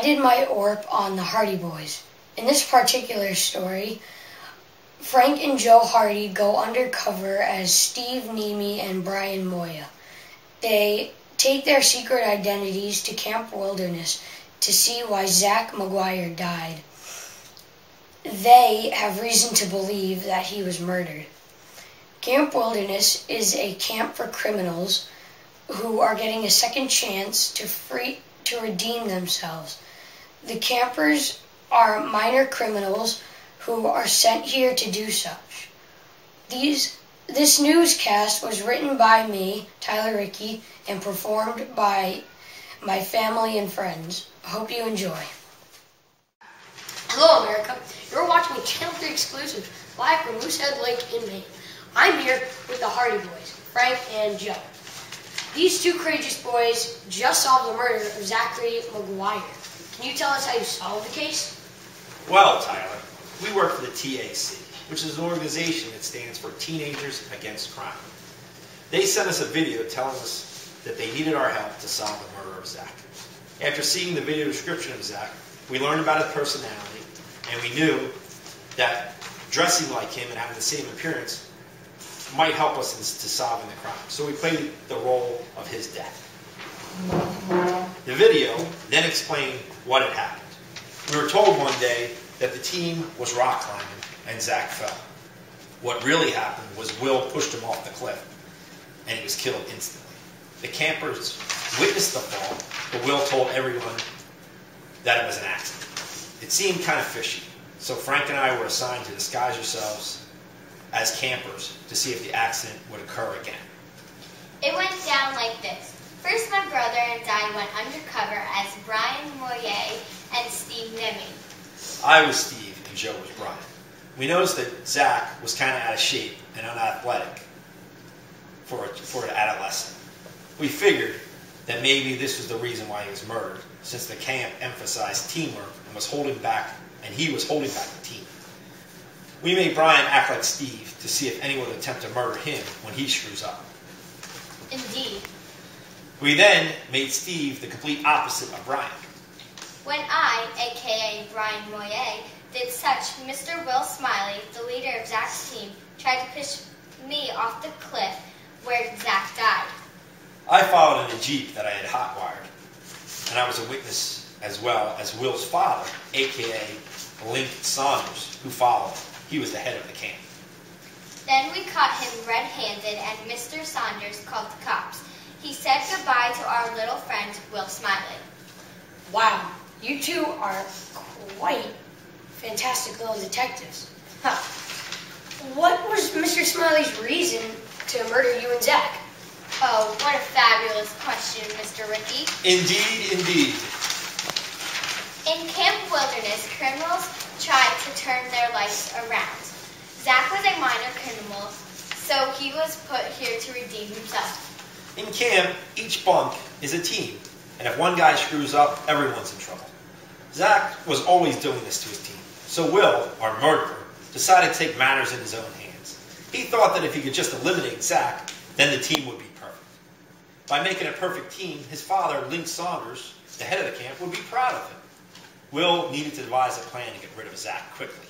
I did my ORP on the Hardy Boys. In this particular story, Frank and Joe Hardy go undercover as Steve Niemi and Brian Moya. They take their secret identities to Camp Wilderness to see why Zach McGuire died. They have reason to believe that he was murdered. Camp Wilderness is a camp for criminals who are getting a second chance to redeem themselves. The campers are minor criminals who are sent here to do such. This newscast was written by me, Tyler Ricci, and performed by my family and friends. I hope you enjoy. Hello, America. You're watching a Channel 3 exclusive live from Moosehead Lake in Maine. I'm here with the Hardy Boys, Frank and Joe. These two courageous boys just solved the murder of Zachary McGuire. Can you tell us how you solved the case? Well, Tyler, we work for the TAC, which is an organization that stands for Teenagers Against Crime. They sent us a video telling us that they needed our help to solve the murder of Zach. After seeing the video description of Zach, we learned about his personality, and we knew that dressing like him and having the same appearance might help us to solving the crime. So we played the role of his death. The video then explained what had happened. We were told one day that the team was rock climbing and Zach fell. What really happened was Will pushed him off the cliff and he was killed instantly. The campers witnessed the fall, but Will told everyone that it was an accident. It seemed kind of fishy, so Frank and I were assigned to disguise ourselves as campers to see if the accident would occur again. It went down like this. First, my brother and I went undercover as Brian Moya and Steve Niemi. I was Steve and Joe was Brian. We noticed that Zach was kind of out of shape and unathletic for an adolescent. We figured that maybe this was the reason why he was murdered, since the camp emphasized teamwork and he was holding back the team. We made Brian act like Steve to see if anyone would attempt to murder him when he screws up. Indeed. We then made Steve the complete opposite of Brian. When I, a.k.a. Brian Moya, did such, Mr. Will Smiley, the leader of Zach's team, tried to push me off the cliff where Zach died. I followed in a Jeep that I had hot-wired, and I was a witness as well as Will's father, a.k.a. Link Saunders, who followed. He was the head of the camp. Then we caught him red-handed, and Mr. Saunders called the cops. He said goodbye to our little friend, Will Smiley. Wow, you two are quite fantastic little detectives. Huh. What was Mr. Smiley's reason to murder you and Zach? Oh, what a fabulous question, Mr. Ricci. Indeed, indeed. In Camp Wilderness, criminals tried to turn their lives around. Zach was a minor criminal, so he was put here to redeem himself. In camp, each bunk is a team, and if one guy screws up, everyone's in trouble. Zach was always doing this to his team, so Will, our murderer, decided to take matters in his own hands. He thought that if he could just eliminate Zach, then the team would be perfect. By making a perfect team, his father, Link Saunders, the head of the camp, would be proud of him. Will needed to devise a plan to get rid of Zach quickly.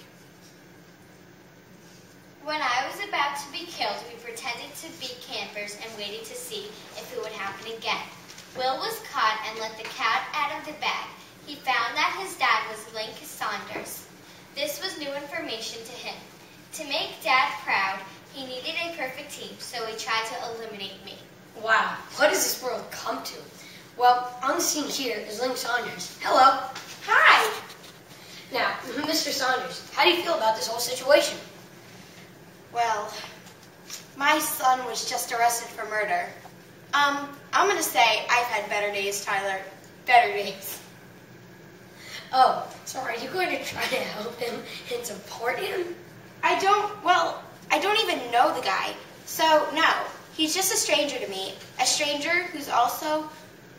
When I was about to be killed, we pretended to be campers and waited to see if it would happen again. Will was caught and let the cat out of the bag. He found that his dad was Link Saunders. This was new information to him. To make Dad proud, he needed a perfect team, so he tried to eliminate me. Wow, what does this world come to? Well, on the scene here is Link Saunders. Hello. Hi! Now, Mr. Saunders, how do you feel about this whole situation? Well, my son was just arrested for murder. I'm going to say I've had better days, Tyler. Better days. Oh, so are you going to try to help him and support him? I don't even know the guy. So, no, he's just a stranger to me. A stranger who's also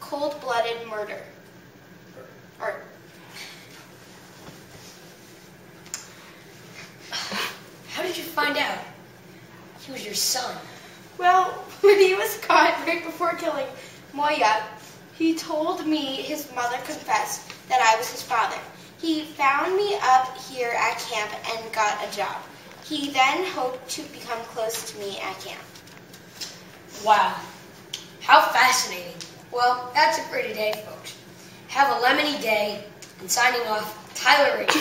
cold-blooded murder. How did you find out he was your son? Well, when he was caught right before killing Moya, He told me his mother confessed that I was his father. He found me up here at camp and got a job. He then hoped to become close to me at camp. Wow. How fascinating. Well, that's it for today, folks. Have a lemony day, and signing off, Tyler Ricci.